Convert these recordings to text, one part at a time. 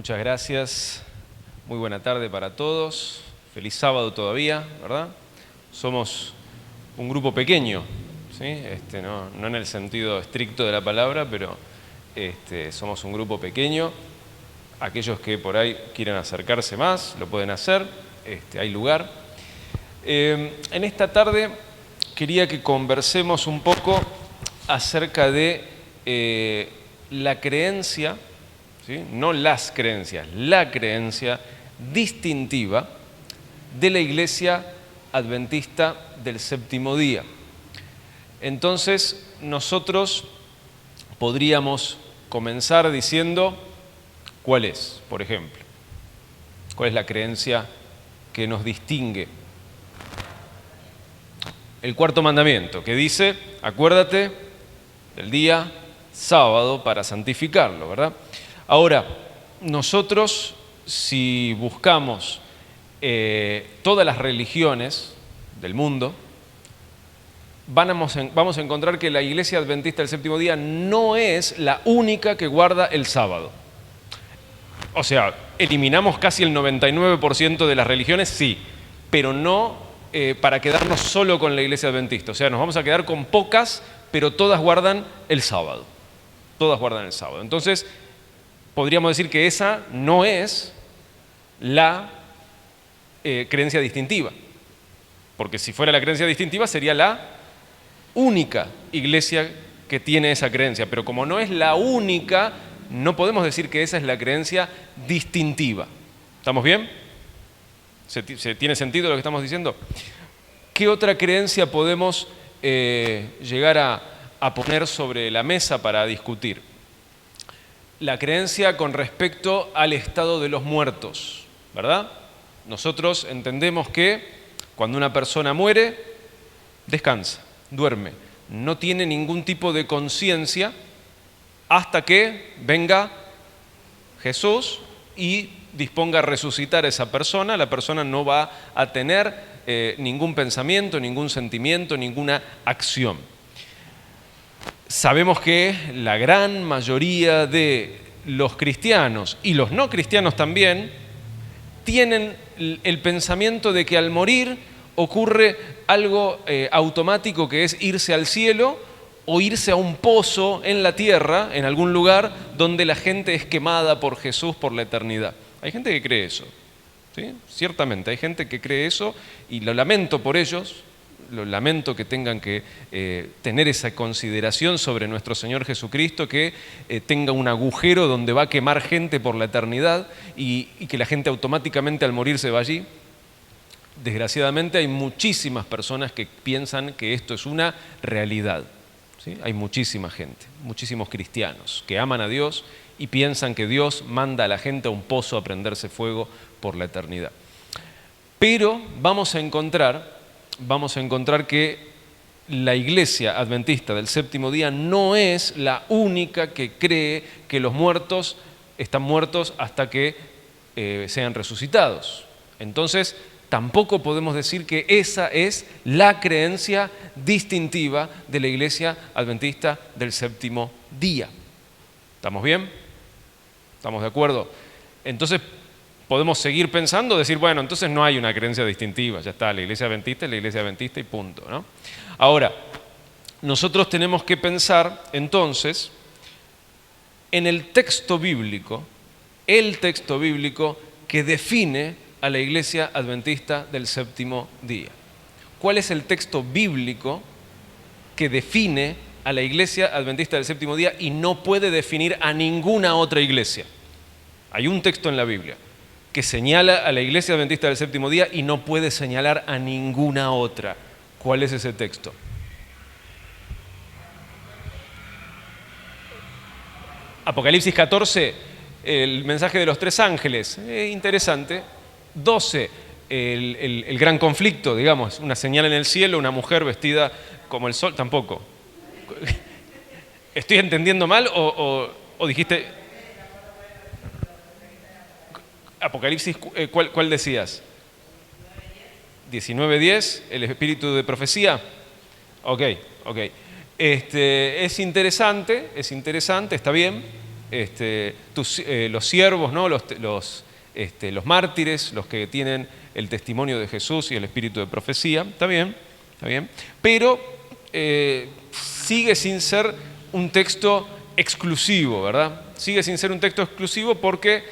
Muchas gracias. Muy buena tarde para todos. Feliz sábado todavía, ¿verdad? Somos un grupo pequeño, ¿sí? No en el sentido estricto de la palabra, pero somos un grupo pequeño. Aquellos que por ahí quieran acercarse más, lo pueden hacer, hay lugar. En esta tarde quería que conversemos un poco acerca de la creencia, ¿sí? No las creencias, la creencia distintiva de la Iglesia Adventista del Séptimo Día. Entonces, nosotros podríamos comenzar diciendo cuál es, por ejemplo, cuál es la creencia que nos distingue. El cuarto mandamiento, que dice, acuérdate del día sábado para santificarlo, ¿verdad? Ahora, nosotros, si buscamos todas las religiones del mundo, vamos a encontrar que la Iglesia Adventista del Séptimo Día no es la única que guarda el sábado. O sea, eliminamos casi el 99% de las religiones, sí, pero no para quedarnos solo con la Iglesia Adventista. O sea, nos vamos a quedar con pocas, pero todas guardan el sábado. Todas guardan el sábado. Entonces, podríamos decir que esa no es la creencia distintiva. Porque si fuera la creencia distintiva, sería la única iglesia que tiene esa creencia. Pero como no es la única, no podemos decir que esa es la creencia distintiva. ¿Estamos bien? ¿Se tiene sentido lo que estamos diciendo? ¿Qué otra creencia podemos llegar a poner sobre la mesa para discutir? La creencia con respecto al estado de los muertos, ¿verdad? Nosotros entendemos que cuando una persona muere, descansa, duerme, no tiene ningún tipo de conciencia hasta que venga Jesús y disponga a resucitar a esa persona. La persona no va a tener ningún pensamiento, ningún sentimiento, ninguna acción. Sabemos que la gran mayoría de los cristianos y los no cristianos también tienen el pensamiento de que al morir ocurre algo automático, que es irse al cielo o irse a un pozo en la tierra, en algún lugar donde la gente es quemada por Jesús por la eternidad. Hay gente que cree eso, ¿sí? Ciertamente, hay gente que cree eso y lo lamento por ellos, lo lamento que tengan que tener esa consideración sobre nuestro Señor Jesucristo, que tenga un agujero donde va a quemar gente por la eternidad y que la gente automáticamente al morir se va allí. Desgraciadamente hay muchísimas personas que piensan que esto es una realidad. ¿Sí? Hay muchísima gente, muchísimos cristianos que aman a Dios y piensan que Dios manda a la gente a un pozo a prenderse fuego por la eternidad. Pero vamos a encontrar que la Iglesia Adventista del Séptimo Día no es la única que cree que los muertos están muertos hasta que sean resucitados. Entonces, tampoco podemos decir que esa es la creencia distintiva de la Iglesia Adventista del Séptimo Día. ¿Estamos bien? ¿Estamos de acuerdo? Entonces, podemos seguir pensando, decir, bueno, entonces no hay una creencia distintiva, ya está, la Iglesia Adventista es la Iglesia Adventista y punto, ¿no? Ahora, nosotros tenemos que pensar, entonces, en el texto bíblico que define a la Iglesia Adventista del Séptimo Día. ¿Cuál es el texto bíblico que define a la Iglesia Adventista del Séptimo Día y no puede definir a ninguna otra iglesia? Hay un texto en la Biblia que señala a la Iglesia Adventista del Séptimo Día y no puede señalar a ninguna otra. ¿Cuál es ese texto? Apocalipsis 14, el mensaje de los tres ángeles. Interesante. 12, el gran conflicto, digamos, una señal en el cielo, una mujer vestida como el sol, tampoco. ¿Estoy entendiendo mal o dijiste? Apocalipsis, ¿cuál decías? 19:10, el espíritu de profecía. Ok. Es interesante, está bien. los siervos, ¿no? Los mártires, los que tienen el testimonio de Jesús y el espíritu de profecía. Está bien, pero sigue sin ser un texto exclusivo, ¿verdad? Sigue sin ser un texto exclusivo porque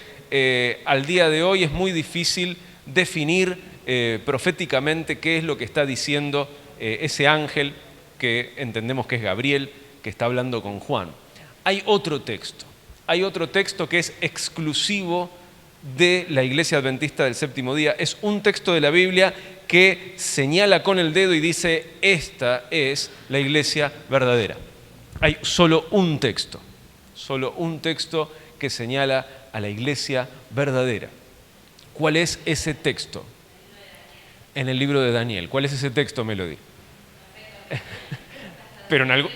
al día de hoy es muy difícil definir proféticamente qué es lo que está diciendo ese ángel que entendemos que es Gabriel, que está hablando con Juan. Hay otro texto que es exclusivo de la Iglesia Adventista del Séptimo Día. Es un texto de la Biblia que señala con el dedo y dice: esta es la Iglesia verdadera. Hay solo un texto que señala a la Iglesia verdadera. ¿Cuál es ese texto? En el libro de Daniel. ¿Cuál es ese texto, Melody? Pero en algo...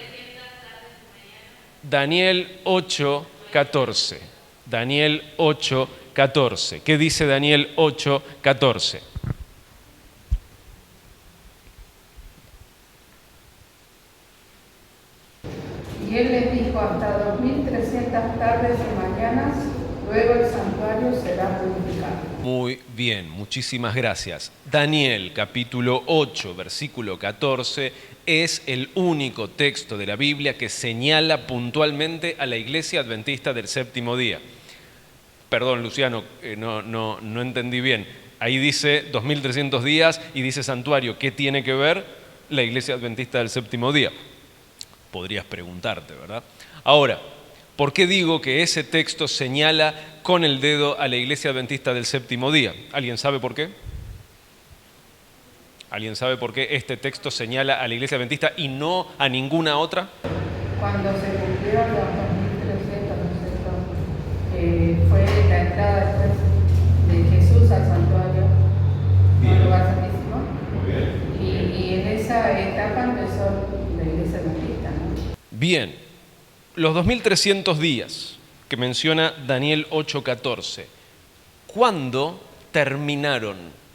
Daniel 8:14. Daniel 8:14. ¿Qué dice Daniel 8:14? Y él les dijo: hasta 2300 tardes y mañanas, luego el santuario será purificado. Muy bien, muchísimas gracias. Daniel capítulo 8, versículo 14, es el único texto de la Biblia que señala puntualmente a la Iglesia Adventista del Séptimo Día. Perdón, Luciano, no entendí bien. Ahí dice 2300 días y dice santuario. ¿Qué tiene que ver la Iglesia Adventista del Séptimo Día? Podrías preguntarte, ¿verdad? Ahora, ¿por qué digo que ese texto señala con el dedo a la Iglesia Adventista del Séptimo Día? ¿Alguien sabe por qué? ¿Alguien sabe por qué este texto señala a la Iglesia Adventista y no a ninguna otra? Cuando se cumplieron los 2300, ¿no es cierto? Fue la entrada después de Jesús al santuario, un lugar santísimo. Y en esa etapa empezó la Iglesia Adventista, ¿no? Bien, los 2300 días que menciona Daniel 8:14, ¿cuándo terminaron?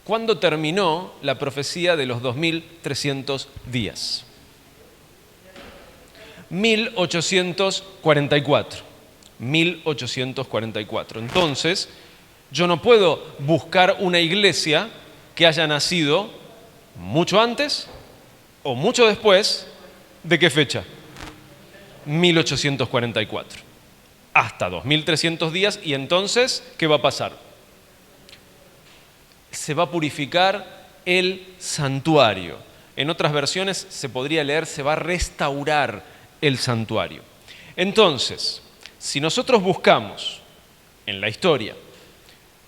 ¿Cuándo terminó la profecía de los 2300 días? 1844. 1844. Entonces, yo no puedo buscar una iglesia que haya nacido mucho antes o mucho después. ¿De qué fecha? 1844. Hasta 2300 días. Y entonces, ¿qué va a pasar? Se va a purificar el santuario. En otras versiones se podría leer: se va a restaurar el santuario. Entonces, si nosotros buscamos en la historia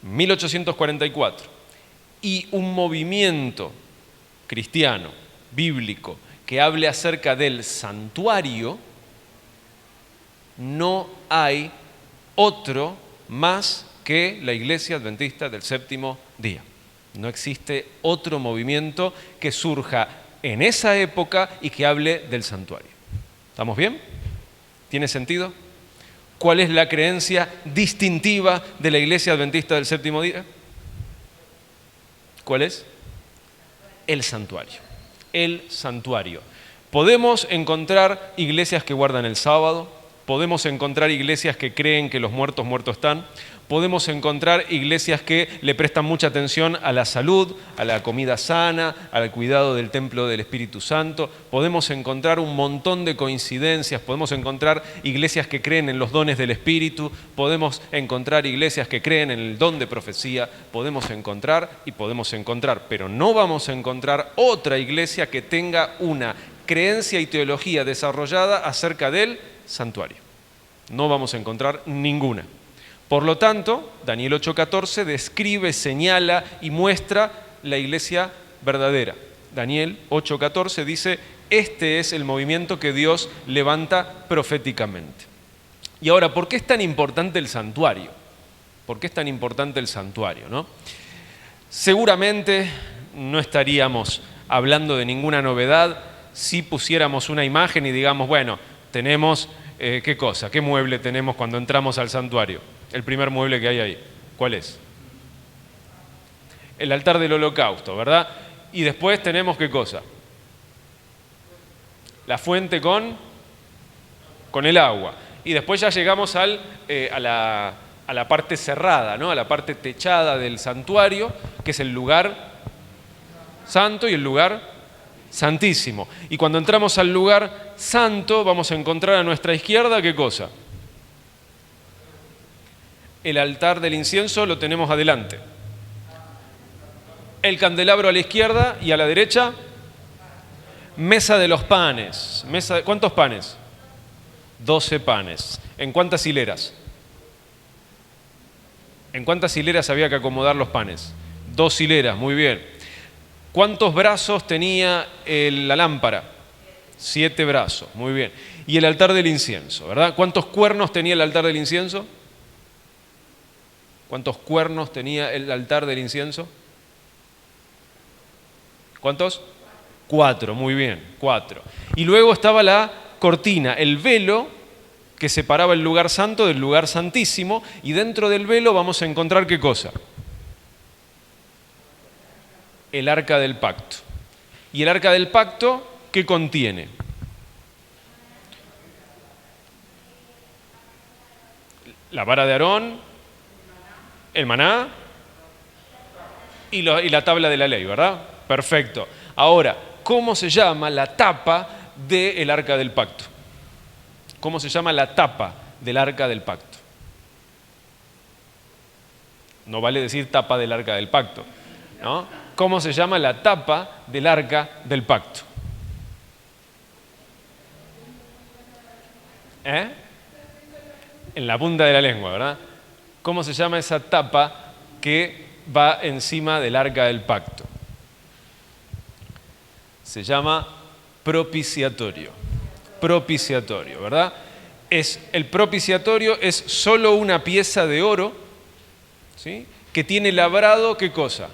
1844 y un movimiento cristiano, bíblico, que hable acerca del santuario, no hay otro más que la Iglesia Adventista del Séptimo Día. No existe otro movimiento que surja en esa época y que hable del santuario. ¿Estamos bien? ¿Tiene sentido? ¿Cuál es la creencia distintiva de la Iglesia Adventista del Séptimo Día? ¿Cuál es? El santuario. El santuario. Podemos encontrar iglesias que guardan el sábado, podemos encontrar iglesias que creen que los muertos están, podemos encontrar iglesias que le prestan mucha atención a la salud, a la comida sana, al cuidado del templo del Espíritu Santo, podemos encontrar un montón de coincidencias, podemos encontrar iglesias que creen en los dones del Espíritu, podemos encontrar iglesias que creen en el don de profecía, podemos encontrar, pero no vamos a encontrar otra iglesia que tenga una creencia y teología desarrollada acerca del santuario. No vamos a encontrar ninguna. Por lo tanto, Daniel 8:14 describe, señala y muestra la iglesia verdadera. Daniel 8:14 dice: este es el movimiento que Dios levanta proféticamente. Y ahora, ¿por qué es tan importante el santuario? ¿Por qué es tan importante el santuario, no? Seguramente no estaríamos hablando de ninguna novedad si pusiéramos una imagen y digamos, bueno, tenemos, ¿qué cosa? ¿Qué mueble tenemos cuando entramos al santuario? El primer mueble que hay ahí. ¿Cuál es? El altar del holocausto, ¿verdad? Y después tenemos, ¿qué cosa? La fuente con con el agua. Y después ya llegamos a la parte cerrada, ¿no? A la parte techada del santuario, que es el lugar santo y el lugar santísimo. Y cuando entramos al lugar santo, vamos a encontrar a nuestra izquierda, ¿qué cosa? El altar del incienso lo tenemos adelante. El candelabro a la izquierda y a la derecha, mesa de los panes. ¿Cuántos panes? 12 panes. ¿En cuántas hileras? ¿En cuántas hileras había que acomodar los panes? 2 hileras, muy bien. ¿Cuántos brazos tenía la lámpara? 7 brazos, muy bien. Y el altar del incienso, ¿verdad? ¿Cuántos cuernos tenía el altar del incienso? ¿Cuántos cuernos tenía el altar del incienso? ¿Cuántos? 4, muy bien, 4. Y luego estaba la cortina, el velo que separaba el lugar santo del lugar santísimo, y dentro del velo vamos a encontrar ¿qué cosa? El arca del pacto. ¿Y el arca del pacto qué contiene? La vara de Aarón, el maná y la tabla de la ley, ¿verdad? Perfecto. Ahora, ¿cómo se llama la tapa del arca del pacto? ¿Cómo se llama la tapa del arca del pacto? No vale decir tapa del arca del pacto, ¿no? ¿Cómo se llama la tapa del arca del pacto? En la punta de la lengua, ¿verdad? ¿Cómo se llama esa tapa que va encima del arca del pacto? Se llama propiciatorio. Propiciatorio, ¿verdad? El propiciatorio es solo una pieza de oro, ¿sí? Que tiene labrado, ¿qué cosa?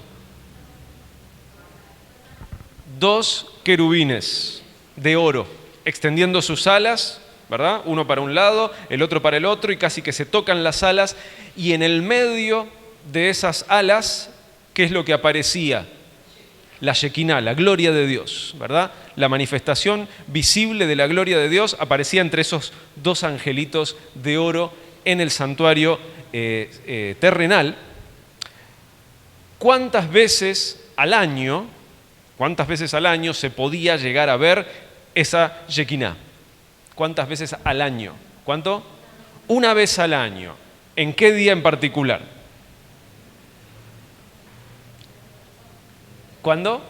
2 querubines de oro, extendiendo sus alas, ¿verdad? Uno para un lado, el otro para el otro, y casi que se tocan las alas, y en el medio de esas alas, ¿qué es lo que aparecía? La Shekinah, la gloria de Dios, ¿verdad? La manifestación visible de la gloria de Dios aparecía entre esos 2 angelitos de oro en el santuario terrenal. ¿Cuántas veces al año se podía llegar a ver esa Shekinah? ¿Cuántas veces al año? ¿Cuánto? Una vez al año. ¿En qué día en particular? ¿Cuándo?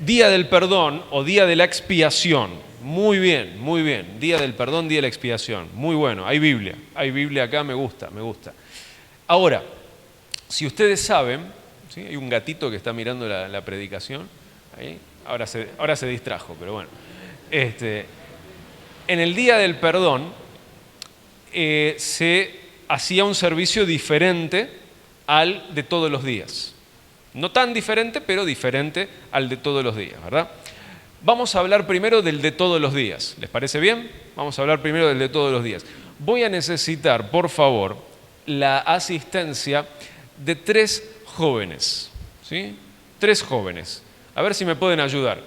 Día del perdón o día de la expiación. Muy bien, muy bien. Día del perdón, día de la expiación. Muy bueno. Hay Biblia acá, me gusta. Ahora, si ustedes saben, ¿sí? Hay un gatito que está mirando la predicación. Ahí. Ahora se distrajo, pero bueno. En el día del perdón se hacía un servicio diferente al de todos los días. No tan diferente, pero diferente al de todos los días, ¿verdad? Vamos a hablar primero del de todos los días. ¿Les parece bien? Vamos a hablar primero del de todos los días. Voy a necesitar, por favor, la asistencia de 3 jóvenes, ¿sí? 3 jóvenes. A ver si me pueden ayudar.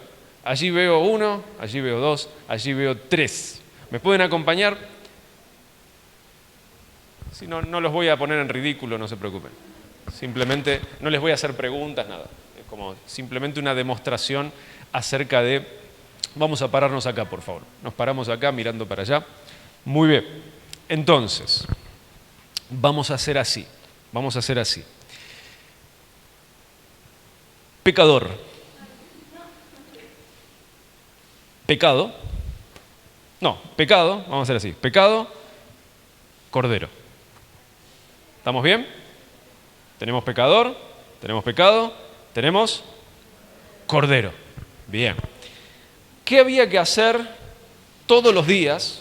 Allí veo 1, allí veo 2, allí veo 3. ¿Me pueden acompañar? Si no, no los voy a poner en ridículo, no se preocupen. Simplemente no les voy a hacer preguntas, nada. Es como simplemente una demostración acerca de... Vamos a pararnos acá, por favor. Nos paramos acá mirando para allá. Muy bien. Entonces, vamos a hacer así. Pecador. Pecado. No, pecado. Vamos a hacer así. Pecado. Cordero. ¿Estamos bien? Tenemos pecador, tenemos pecado, tenemos cordero. Bien. ¿Qué había que hacer todos los días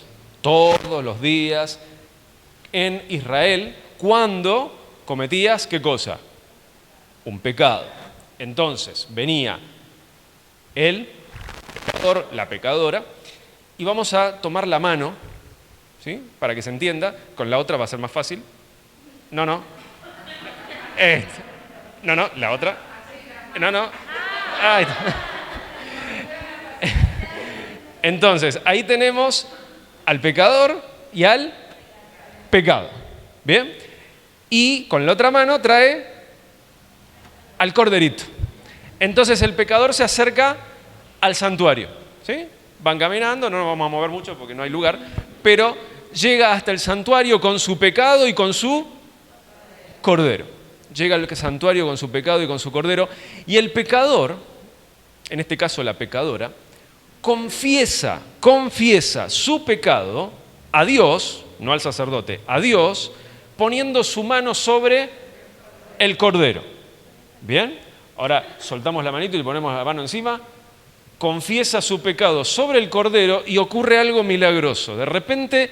en Israel cuando cometías qué cosa? Un pecado. Entonces venía el pecador, la pecadora, y vamos a tomar la mano, ¿sí? Para que se entienda. Con la otra va a ser más fácil. No, la otra. No. Entonces, ahí tenemos al pecador y al pecado. ¿Bien? Y con la otra mano trae al corderito. Entonces el pecador se acerca al santuario. ¿Sí? Van caminando, no nos vamos a mover mucho porque no hay lugar, pero llega hasta el santuario con su pecado y con su cordero. Llega al santuario con su pecado y con su cordero. Y el pecador, en este caso la pecadora, confiesa su pecado a Dios, no al sacerdote, a Dios, poniendo su mano sobre el cordero. ¿Bien? Ahora soltamos la manito y le ponemos la mano encima. Confiesa su pecado sobre el cordero y ocurre algo milagroso. De repente,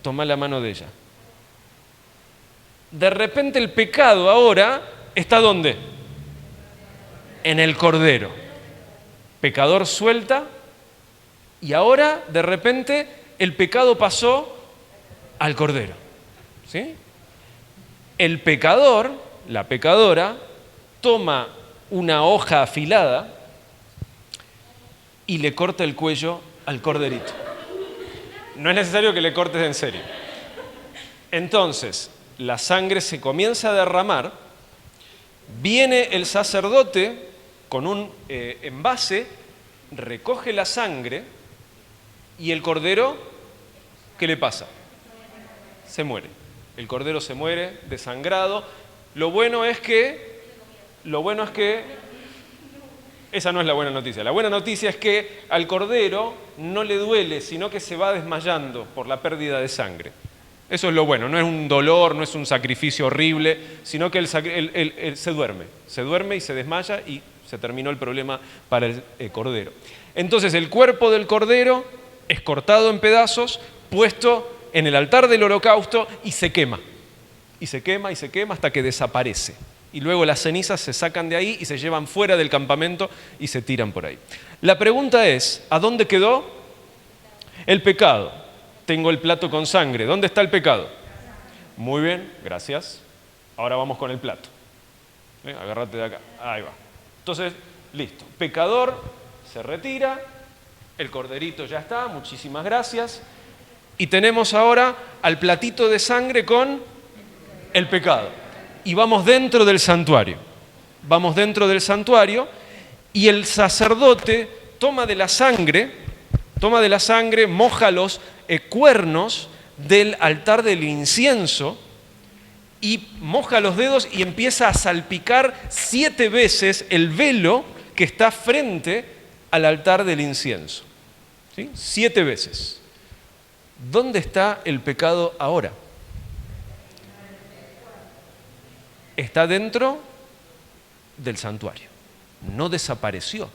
toma la mano de ella. De repente el pecado ahora está ¿dónde? En el cordero. Pecador suelta y ahora de repente el pecado pasó al cordero. ¿Sí? El pecador, la pecadora, toma una hoja afilada y le corta el cuello al corderito. No es necesario que le cortes en serio. Entonces, la sangre se comienza a derramar, viene el sacerdote con un envase, recoge la sangre y el cordero, ¿qué le pasa? Se muere. El cordero se muere desangrado. Lo bueno es que esa no es la buena noticia. La buena noticia es que al cordero no le duele, sino que se va desmayando por la pérdida de sangre. Eso es lo bueno, no es un dolor, no es un sacrificio horrible, sino que él se duerme y se desmaya y se terminó el problema para el cordero. Entonces el cuerpo del cordero es cortado en pedazos, puesto en el altar del holocausto y se quema. Y se quema y se quema hasta que desaparece. Y luego las cenizas se sacan de ahí y se llevan fuera del campamento y se tiran por ahí. La pregunta es, ¿a dónde quedó el pecado? Tengo el plato con sangre. ¿Dónde está el pecado? Muy bien, gracias. Ahora vamos con el plato. Agárrate de acá. Ahí va. Entonces, listo. Pecador se retira. El corderito ya está. Muchísimas gracias. Y tenemos ahora al platito de sangre con el pecado. Y vamos dentro del santuario. Vamos dentro del santuario y el sacerdote toma de la sangre, moja los cuernos del altar del incienso y moja los dedos y empieza a salpicar 7 veces el velo que está frente al altar del incienso. ¿Sí? 7 veces. ¿Dónde está el pecado ahora? Está dentro del santuario. No desapareció.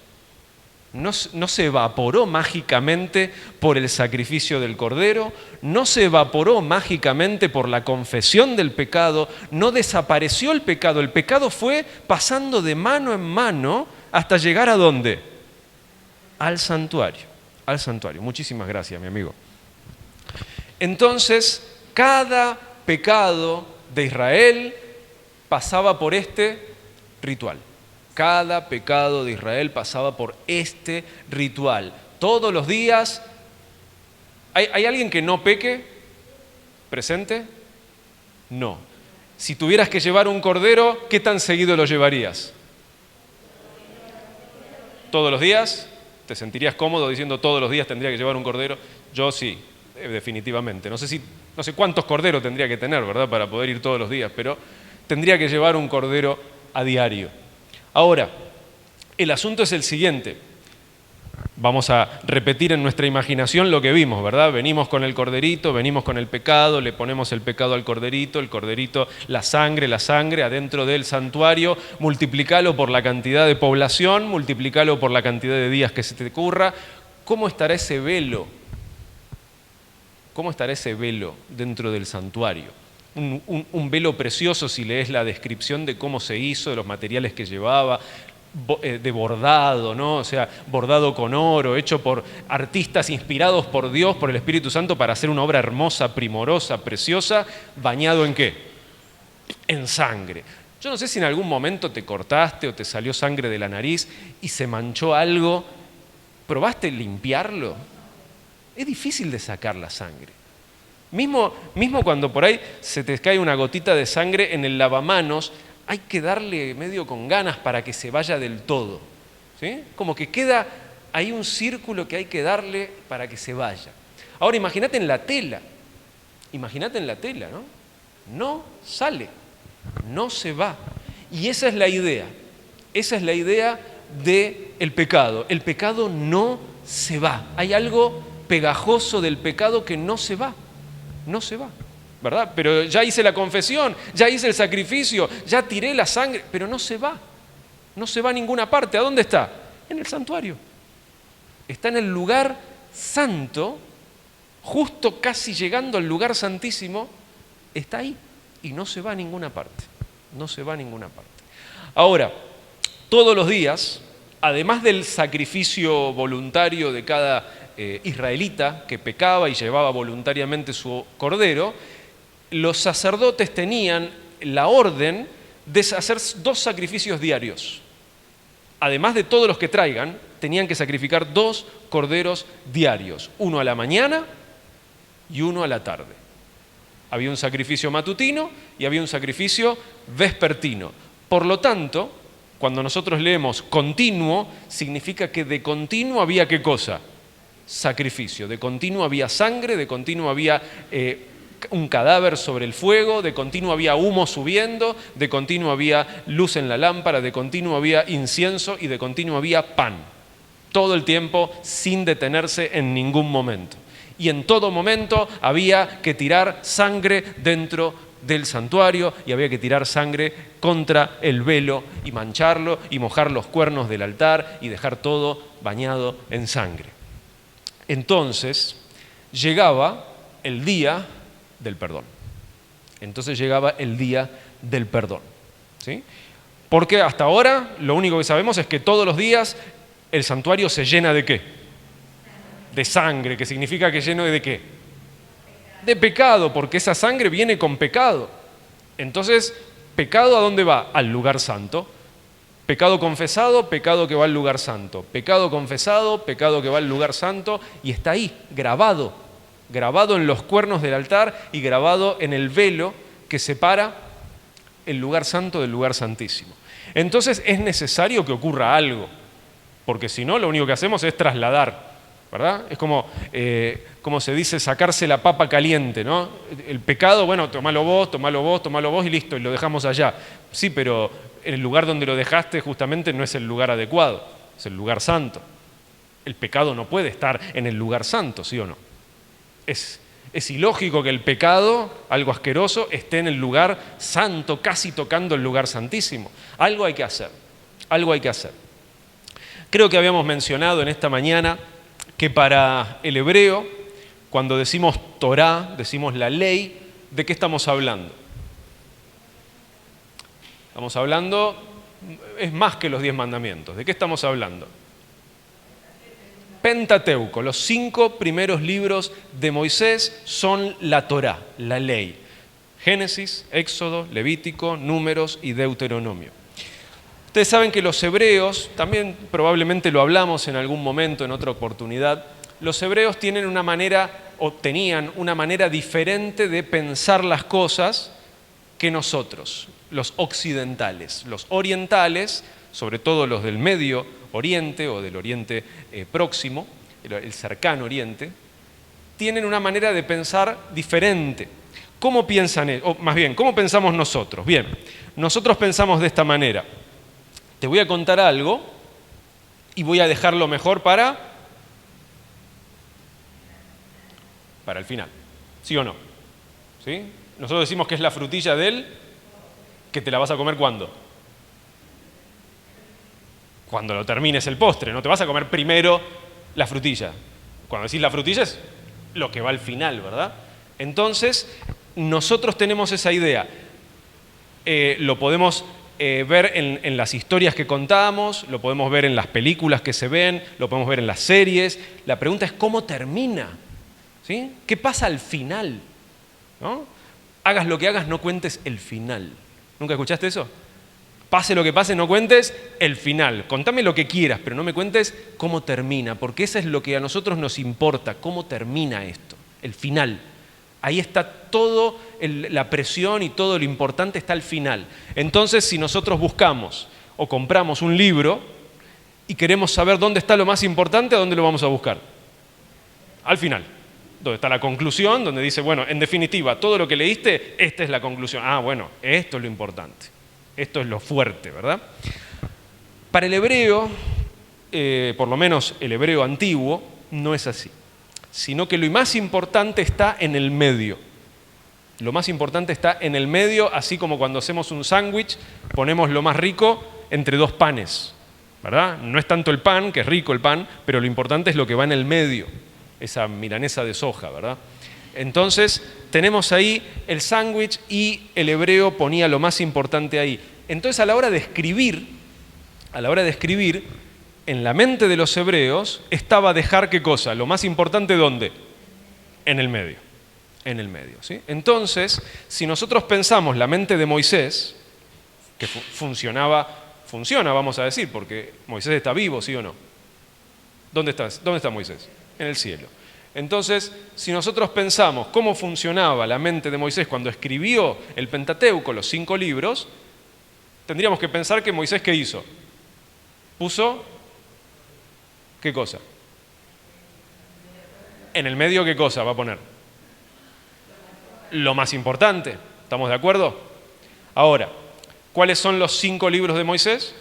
No se evaporó mágicamente por el sacrificio del cordero, no se evaporó mágicamente por la confesión del pecado, no desapareció el pecado fue pasando de mano en mano hasta llegar ¿a dónde? Al santuario. Muchísimas gracias, mi amigo. Entonces, cada pecado de Israel pasaba por este ritual. Cada pecado de Israel pasaba por este ritual. Todos los días. ¿Hay alguien que no peque? ¿Presente? No. Si tuvieras que llevar un cordero, ¿qué tan seguido lo llevarías? ¿Todos los días? ¿Te sentirías cómodo diciendo todos los días tendría que llevar un cordero? Yo sí, definitivamente. No sé cuántos corderos tendría que tener, ¿verdad? Para poder ir todos los días, pero tendría que llevar un cordero a diario. Ahora, el asunto es el siguiente. Vamos a repetir en nuestra imaginación lo que vimos, ¿verdad? Venimos con el corderito, venimos con el pecado, le ponemos el pecado al corderito, el corderito, la sangre adentro del santuario, multiplicalo por la cantidad de población, multiplicalo por la cantidad de días que se te ocurra. ¿Cómo estará ese velo? ¿Cómo estará ese velo dentro del santuario? Un velo precioso si lees la descripción de cómo se hizo, de los materiales que llevaba, de bordado, ¿no? O sea, bordado con oro, hecho por artistas inspirados por Dios, por el Espíritu Santo, para hacer una obra hermosa, primorosa, preciosa, bañado ¿en qué? En sangre. Yo no sé si en algún momento te cortaste o te salió sangre de la nariz y se manchó algo. ¿Probaste limpiarlo? es difícil de sacar la sangre. Mismo cuando por ahí se te cae una gotita de sangre en el lavamanos, hay que darle medio con ganas para que se vaya del todo, ¿sí? Como que queda ahí un círculo que hay que darle para que se vaya. Ahora imagínate en la tela, ¿no? No sale, no se va. Y esa es la idea del pecado. El pecado no se va. Hay algo pegajoso del pecado que no se va, ¿verdad? Pero ya hice la confesión, ya hice el sacrificio, ya tiré la sangre, pero no se va a ninguna parte. ¿A dónde está? En el santuario. Está en el lugar santo, justo casi llegando al lugar santísimo, está ahí y no se va a ninguna parte. Ahora, todos los días, además del sacrificio voluntario de cada israelita que pecaba y llevaba voluntariamente su cordero, los sacerdotes tenían la orden de hacer 2 sacrificios diarios. Además de todos los que traigan, tenían que sacrificar 2 corderos diarios, uno a la mañana y uno a la tarde. Había un sacrificio matutino y había un sacrificio vespertino. Por lo tanto, cuando nosotros leemos continuo, significa que de continuo había ¿qué cosa? Sacrificio. De continuo había sangre, de continuo había un cadáver sobre el fuego, de continuo había humo subiendo, de continuo había luz en la lámpara, de continuo había incienso y de continuo había pan. Todo el tiempo sin detenerse en ningún momento. Y en todo momento había que tirar sangre dentro del santuario y había que tirar sangre contra el velo y mancharlo y mojar los cuernos del altar y dejar todo bañado en sangre. Entonces llegaba el día del perdón. ¿Sí? Porque hasta ahora lo único que sabemos es que todos los días el santuario se llena ¿de qué? De sangre, que significa que lleno de ¿qué? De pecado, porque esa sangre viene con pecado. Entonces, ¿pecado a dónde va? Al lugar santo. Pecado confesado, pecado que va al lugar santo. Pecado confesado, pecado que va al lugar santo, y está ahí, grabado en los cuernos del altar y grabado en el velo que separa el lugar santo del lugar santísimo. Entonces es necesario que ocurra algo, porque si no, lo único que hacemos es trasladar, ¿verdad? Es como se dice, sacarse la papa caliente, ¿no? El pecado, bueno, tomalo vos y listo, y lo dejamos allá. Sí, pero el lugar donde lo dejaste justamente no es el lugar adecuado, es el lugar santo. El pecado no puede estar en el lugar santo, ¿sí o no? Es ilógico que el pecado, algo asqueroso, esté en el lugar santo, casi tocando el lugar santísimo. Algo hay que hacer. Creo que habíamos mencionado en esta mañana que para el hebreo, cuando decimos Torá, decimos la ley, ¿de qué estamos hablando? Estamos hablando, es más que los 10 mandamientos. ¿De qué estamos hablando? Pentateuco, los 5 primeros libros de Moisés son la Torá, la ley. Génesis, Éxodo, Levítico, Números y Deuteronomio. Ustedes saben que los hebreos, también probablemente lo hablamos en algún momento, en otra oportunidad, los hebreos tienen una manera, o tenían una manera diferente de pensar las cosas que nosotros, los occidentales. Los orientales, sobre todo los del Medio Oriente o del Oriente Próximo, el cercano Oriente, tienen una manera de pensar diferente. ¿Cómo piensan, o más bien, cómo pensamos nosotros? Bien, nosotros pensamos de esta manera. Te voy a contar algo y voy a dejarlo mejor para el final. ¿Sí o no? ¿Sí? Nosotros decimos que es la frutilla que te la vas a comer ¿cuándo? Cuando lo termines el postre. No te vas a comer primero la frutilla. Cuando decís la frutilla es lo que va al final, ¿verdad? Entonces, nosotros tenemos esa idea. Lo podemos ver en las historias que contamos, lo podemos ver en las películas que se ven, lo podemos ver en las series. La pregunta es ¿cómo termina? ¿Sí? ¿Qué pasa al final? ¿No? Hagas lo que hagas, no cuentes el final. ¿Nunca escuchaste eso? Pase lo que pase, no cuentes el final. Contame lo que quieras, pero no me cuentes cómo termina, porque eso es lo que a nosotros nos importa, cómo termina esto, el final. Ahí está todo la presión y todo lo importante está al final. Entonces, si nosotros buscamos o compramos un libro y queremos saber dónde está lo más importante, ¿a dónde lo vamos a buscar? Al final. Donde está la conclusión, donde dice, bueno, en definitiva, todo lo que leíste, esta es la conclusión. Ah, bueno, esto es lo importante. Esto es lo fuerte, ¿verdad? Para el hebreo, por lo menos el hebreo antiguo, no es así. Sino que lo más importante está en el medio. Lo más importante está en el medio, así como cuando hacemos un sándwich, ponemos lo más rico entre dos panes, ¿verdad? No es tanto el pan, que es rico el pan, pero lo importante es lo que va en el medio, esa milanesa de soja, ¿verdad? Entonces, tenemos ahí el sándwich y el hebreo ponía lo más importante ahí. Entonces, a la hora de escribir, en la mente de los hebreos estaba dejar ¿qué cosa? Lo más importante, ¿dónde? En el medio. En el medio, ¿sí? Entonces, si nosotros pensamos la mente de Moisés, que funciona, vamos a decir, porque Moisés está vivo, ¿sí o no? ¿Dónde está Moisés? En el cielo. Entonces, si nosotros pensamos cómo funcionaba la mente de Moisés cuando escribió el Pentateuco, los 5 libros, tendríamos que pensar que Moisés, ¿qué hizo? Puso, ¿qué cosa? En el medio, ¿qué cosa va a poner? Lo más importante. ¿Estamos de acuerdo? Ahora, ¿cuáles son los 5 libros de Moisés?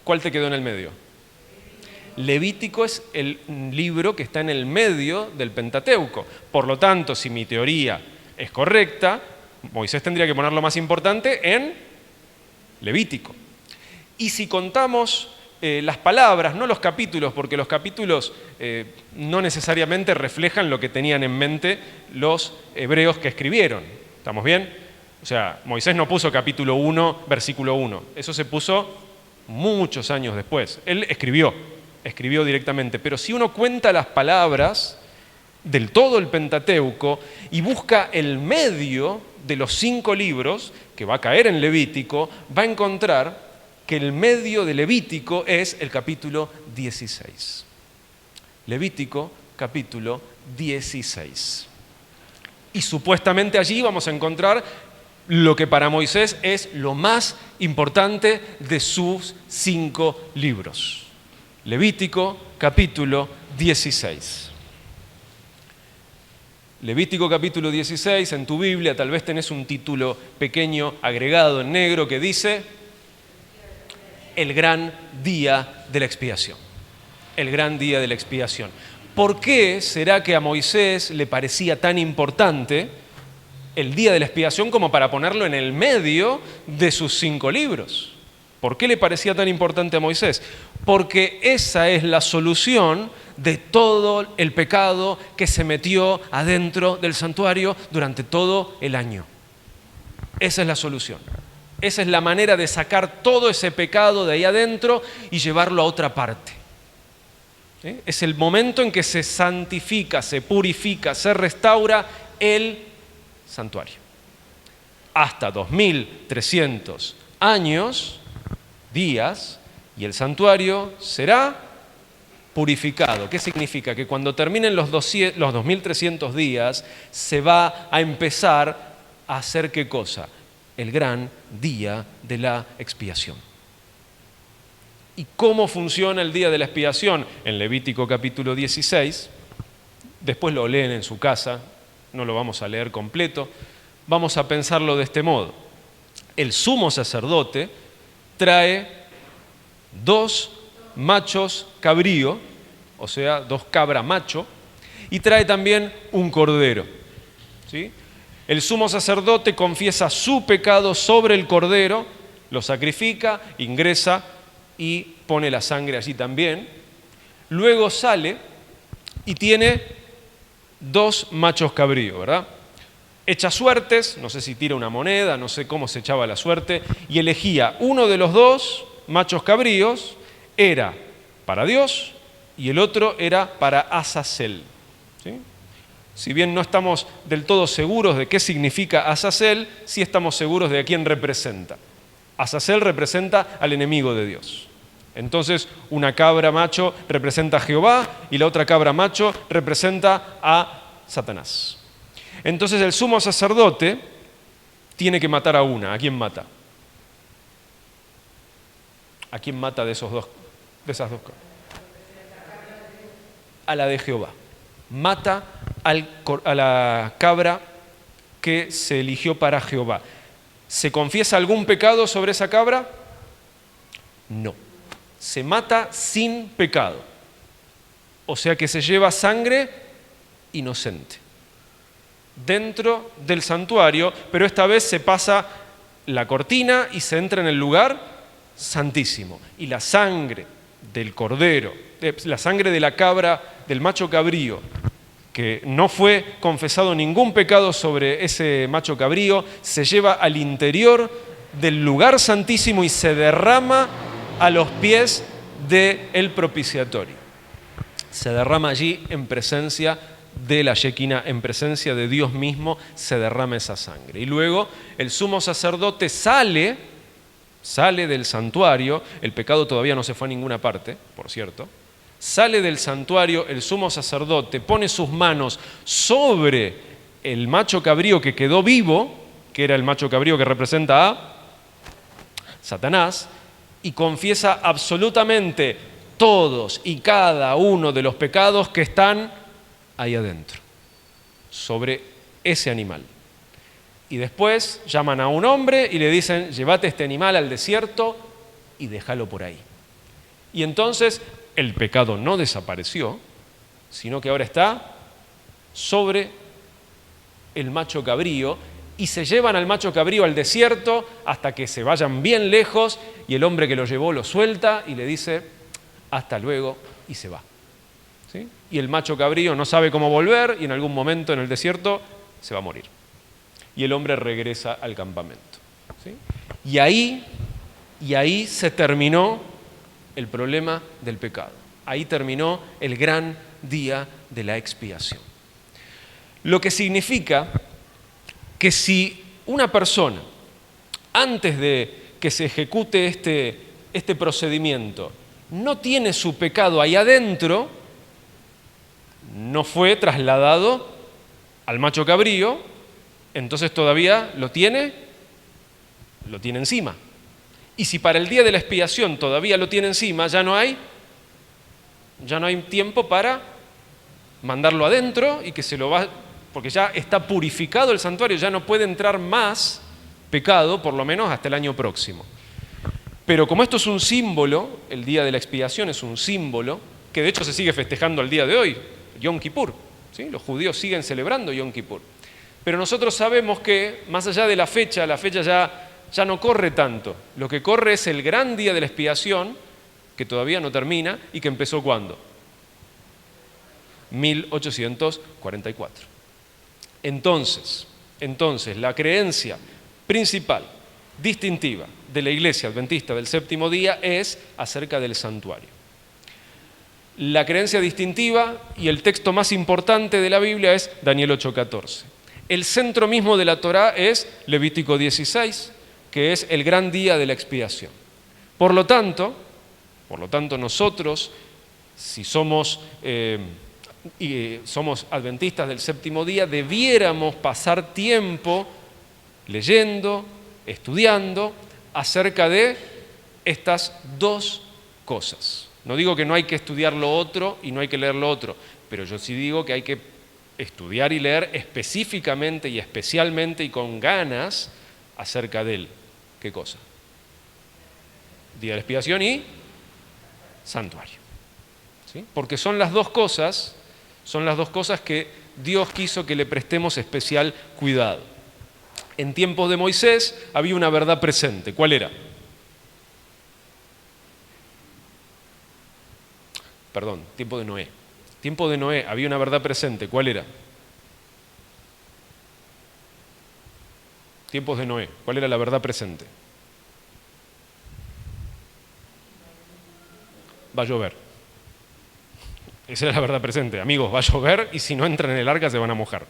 ¿Cuál te quedó en el medio? Levítico es el libro que está en el medio del Pentateuco. Por lo tanto, si mi teoría es correcta, Moisés tendría que poner lo más importante en Levítico. Y si contamos las palabras, no los capítulos, porque los capítulos no necesariamente reflejan lo que tenían en mente los hebreos que escribieron. ¿Estamos bien? O sea, Moisés no puso capítulo 1, versículo 1. Eso se puso muchos años después. Él escribió directamente. Pero si uno cuenta las palabras del todo el Pentateuco y busca el medio de los 5 libros, que va a caer en Levítico, va a encontrar que el medio de Levítico es el capítulo 16. Levítico, capítulo 16. Y supuestamente allí vamos a encontrar lo que para Moisés es lo más importante de sus 5 libros. Levítico, capítulo 16. Levítico capítulo 16, en tu Biblia tal vez tenés un título pequeño agregado en negro que dice el gran día de la expiación. El gran día de la expiación. ¿Por qué será que a Moisés le parecía tan importante el día de la expiación como para ponerlo en el medio de sus 5 libros? ¿Por qué le parecía tan importante a Moisés? Porque esa es la solución de todo el pecado que se metió adentro del santuario durante todo el año. Esa es la solución. Esa es la manera de sacar todo ese pecado de ahí adentro y llevarlo a otra parte. ¿Sí? Es el momento en que se santifica, se purifica, se restaura el santuario. Hasta 2300 años, días, y el santuario será purificado. ¿Qué significa? Que cuando terminen los 2300 días, se va a empezar a hacer ¿qué cosa? El gran día de la expiación. ¿Y cómo funciona el día de la expiación? En Levítico capítulo 16, después lo leen en su casa, no lo vamos a leer completo, vamos a pensarlo de este modo. El sumo sacerdote trae 2 machos cabrío, o sea, 2 cabras macho, y trae también un cordero. ¿Sí? El sumo sacerdote confiesa su pecado sobre el cordero, lo sacrifica, ingresa y pone la sangre allí también. Luego sale y tiene 2 machos cabríos, ¿verdad? Echa suertes, no sé si tira una moneda, no sé cómo se echaba la suerte, y elegía uno de los 2 machos cabríos, era para Dios y el otro era para Azazel. ¿Sí? Si bien no estamos del todo seguros de qué significa Azazel, sí estamos seguros de a quién representa. Azazel representa al enemigo de Dios. Entonces, una cabra macho representa a Jehová y la otra cabra macho representa a Satanás. Entonces, el sumo sacerdote tiene que matar a una. ¿A quién mata? ¿A quién mata de esas dos cabras? A la de Jehová. Mata a la cabra que se eligió para Jehová. ¿Se confiesa algún pecado sobre esa cabra? No. Se mata sin pecado. O sea que se lleva sangre inocente. Dentro del santuario, pero esta vez se pasa la cortina y se entra en el lugar santísimo. Y la sangre del cordero, la sangre de la cabra, del macho cabrío, que no fue confesado ningún pecado sobre ese macho cabrío, se lleva al interior del lugar santísimo y se derrama a los pies del propiciatorio. Se derrama allí en presencia de la Shekinah, en presencia de Dios mismo, se derrama esa sangre. Y luego el sumo sacerdote sale del santuario, el pecado todavía no se fue a ninguna parte, por cierto. Sale del santuario el sumo sacerdote, pone sus manos sobre el macho cabrío que quedó vivo, que era el macho cabrío que representa a Satanás, y confiesa absolutamente todos y cada uno de los pecados que están ahí adentro, sobre ese animal. Y después llaman a un hombre y le dicen, llévate este animal al desierto y déjalo por ahí. Y entonces el pecado no desapareció, sino que ahora está sobre el macho cabrío y se llevan al macho cabrío al desierto hasta que se vayan bien lejos y el hombre que lo llevó lo suelta y le dice, hasta luego, y se va. ¿Sí? Y el macho cabrío no sabe cómo volver y en algún momento en el desierto se va a morir. Y el hombre regresa al campamento. ¿Sí? Y ahí se terminó el problema del pecado. Ahí terminó el gran día de la expiación. Lo que significa que si una persona, antes de que se ejecute este procedimiento, no tiene su pecado ahí adentro, no fue trasladado al macho cabrío, entonces todavía lo tiene encima. Y si para el día de la expiación todavía lo tiene encima, ya no hay tiempo para mandarlo adentro y que se lo va, porque ya está purificado el santuario, ya no puede entrar más pecado, por lo menos hasta el año próximo. Pero como esto es un símbolo, el día de la expiación es un símbolo, que de hecho se sigue festejando al día de hoy, Yom Kippur, ¿sí? Los judíos siguen celebrando Yom Kippur. Pero nosotros sabemos que, más allá de la fecha ya no corre tanto. Lo que corre es el gran día de la expiación, que todavía no termina, y que empezó ¿cuándo? 1844. Entonces, la creencia principal, distintiva, de la Iglesia Adventista del Séptimo Día es acerca del santuario. La creencia distintiva y el texto más importante de la Biblia es Daniel 8:14. El centro mismo de la Torá es Levítico 16, que es el gran día de la expiación. Por lo tanto, nosotros, si somos adventistas del séptimo día, debiéramos pasar tiempo leyendo, estudiando acerca de estas dos cosas. No digo que no hay que estudiar lo otro y no hay que leer lo otro, pero yo sí digo que hay que estudiar y leer específicamente y especialmente y con ganas acerca del, ¿qué cosa? Día de la expiación y santuario. ¿Sí? Porque son las dos cosas que Dios quiso que le prestemos especial cuidado. En tiempos de Moisés había una verdad presente. ¿Cuál era? Perdón, tiempo de Noé. Tiempo de Noé había una verdad presente. ¿Cuál era? Tiempos de Noé. ¿Cuál era la verdad presente? Va a llover. Esa era la verdad presente. Amigos, va a llover y si no entran en el arca se van a mojar.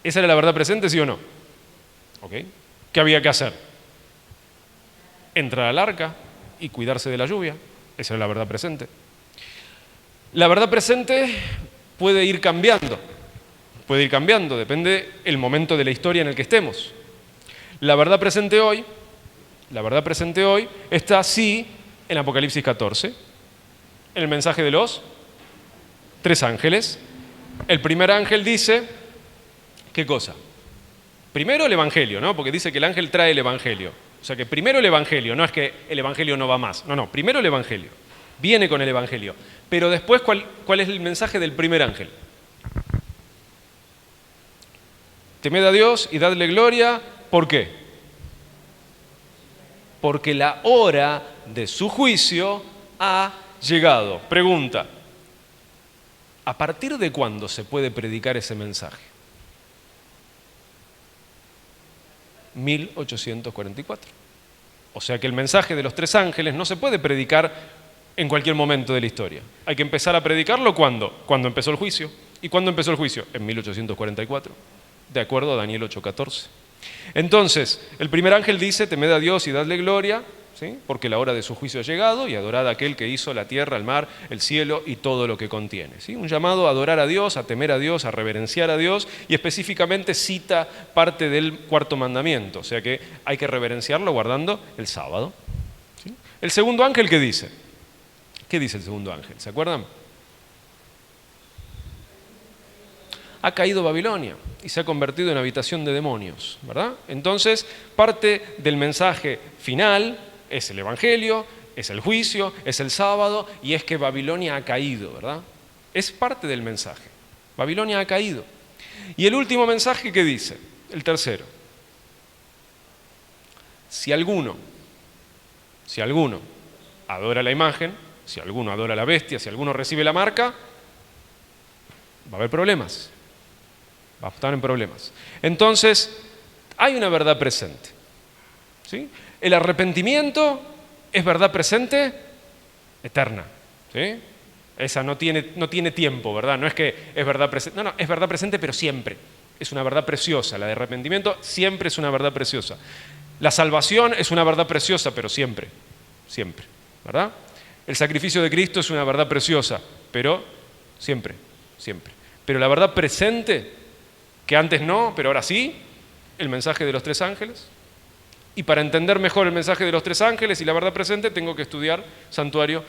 ¿Esa era la verdad presente, sí o no? ¿Ok? ¿Qué había que hacer? Entrar al arca y cuidarse de la lluvia. Esa era la verdad presente. La verdad presente puede ir cambiando. Puede ir cambiando, depende del momento de la historia en el que estemos. La verdad presente hoy está así en Apocalipsis 14, en el mensaje de los 3 ángeles. El primer ángel dice, ¿qué cosa? Primero el Evangelio, ¿no? Porque dice que el ángel trae el Evangelio. O sea que primero el Evangelio, no es que el Evangelio no va más. No, primero el Evangelio. Viene con el Evangelio. Pero después, ¿cuál es el mensaje del primer ángel? Temed a Dios y dadle gloria. ¿Por qué? Porque la hora de su juicio ha llegado. Pregunta, ¿a partir de cuándo se puede predicar ese mensaje? 1844. O sea que el mensaje de los 3 ángeles no se puede predicar en cualquier momento de la historia. Hay que empezar a predicarlo ¿cuándo? Cuando empezó el juicio. ¿Y cuándo empezó el juicio? En 1844, de acuerdo a Daniel 8:14. Entonces, el primer ángel dice, temed a Dios y dadle gloria, ¿sí? Porque la hora de su juicio ha llegado, y adorad a aquel que hizo la tierra, el mar, el cielo y todo lo que contiene, ¿sí? Un llamado a adorar a Dios, a temer a Dios, a reverenciar a Dios, y específicamente cita parte del 4.º mandamiento, o sea que hay que reverenciarlo guardando el sábado, ¿sí? El segundo ángel, ¿qué dice? ¿Qué dice el segundo ángel? ¿Se acuerdan? Ha caído Babilonia y se ha convertido en habitación de demonios, ¿verdad? Entonces, parte del mensaje final es el Evangelio, es el juicio, es el sábado, y es que Babilonia ha caído, ¿verdad? Es parte del mensaje. Babilonia ha caído. Y el último mensaje, ¿qué dice? El tercero. Si alguno adora la imagen, si alguno adora la bestia, si alguno recibe la marca, va a haber problemas. Va a estar en problemas. Entonces, hay una verdad presente, ¿sí? El arrepentimiento es verdad presente eterna, ¿sí? Esa no tiene tiempo, ¿verdad? No es que es verdad presente, no, es verdad presente, pero siempre. Es una verdad preciosa. La de arrepentimiento siempre es una verdad preciosa. La salvación es una verdad preciosa, pero siempre, ¿verdad? El sacrificio de Cristo es una verdad preciosa, pero siempre. Pero la verdad presente, que antes no, pero ahora sí, el mensaje de los 3 ángeles. Y para entender mejor el mensaje de los 3 ángeles y la verdad presente, tengo que estudiar santuario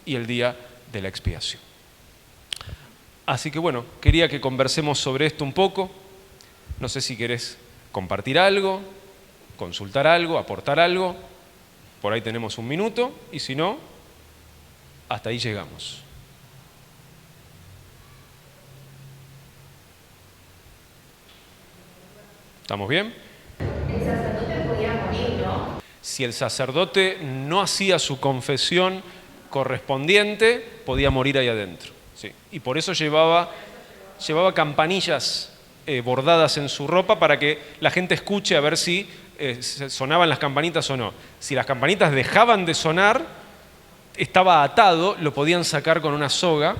y el día de la expiación. Así que bueno, quería que conversemos sobre esto un poco. No sé si querés compartir algo, consultar algo, aportar algo. Por ahí tenemos 1 minuto, y si no, hasta ahí llegamos. ¿Estamos bien? El sacerdote podía morir, ¿no? Si el sacerdote no hacía su confesión correspondiente, podía morir ahí adentro, ¿sí? Y por eso llevaba campanillas bordadas en su ropa para que la gente escuche a ver si sonaban las campanitas o no. Si las campanitas dejaban de sonar, estaba atado, lo podían sacar con una soga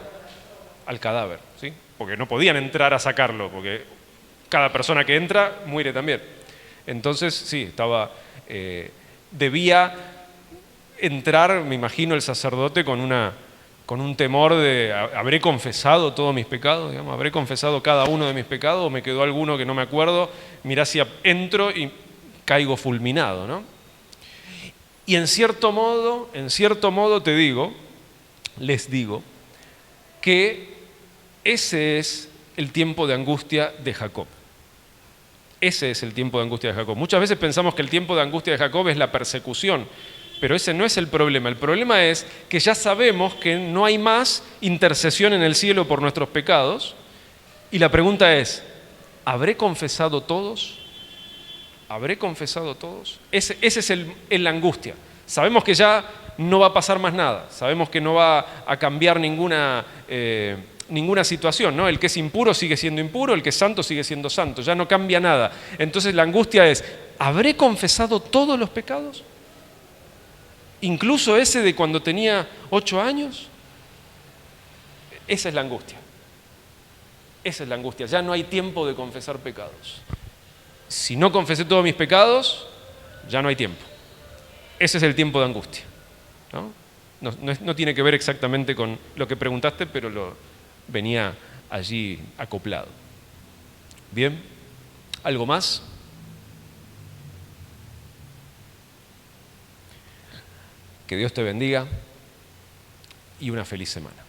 al cadáver, ¿sí? Porque no podían entrar a sacarlo, porque cada persona que entra muere también. Entonces, sí, debía entrar, me imagino, el sacerdote con un temor de, ¿habré confesado todos mis pecados? Digamos, ¿habré confesado cada uno de mis pecados? ¿O me quedó alguno que no me acuerdo? Mirá si entro y caigo fulminado, ¿no? Y en cierto modo les digo, que ese es el tiempo de angustia de Jacob. Ese es el tiempo de angustia de Jacob. Muchas veces pensamos que el tiempo de angustia de Jacob es la persecución, pero ese no es el problema. El problema es que ya sabemos que no hay más intercesión en el cielo por nuestros pecados, y la pregunta es, ¿habré confesado todos? ¿Habré confesado todos? Ese es la angustia. Sabemos que ya no va a pasar más nada, sabemos que no va a cambiar ninguna situación, ¿no? El que es impuro sigue siendo impuro, el que es santo sigue siendo santo, ya no cambia nada. Entonces la angustia es, ¿habré confesado todos los pecados? ¿Incluso ese de cuando tenía 8 años? Esa es la angustia. Esa es la angustia. Ya no hay tiempo de confesar pecados. Si no confesé todos mis pecados, ya no hay tiempo. Ese es el tiempo de angustia, ¿no? No tiene que ver exactamente con lo que preguntaste, pero venía allí acoplado. Bien, ¿algo más? Que Dios te bendiga y una feliz semana.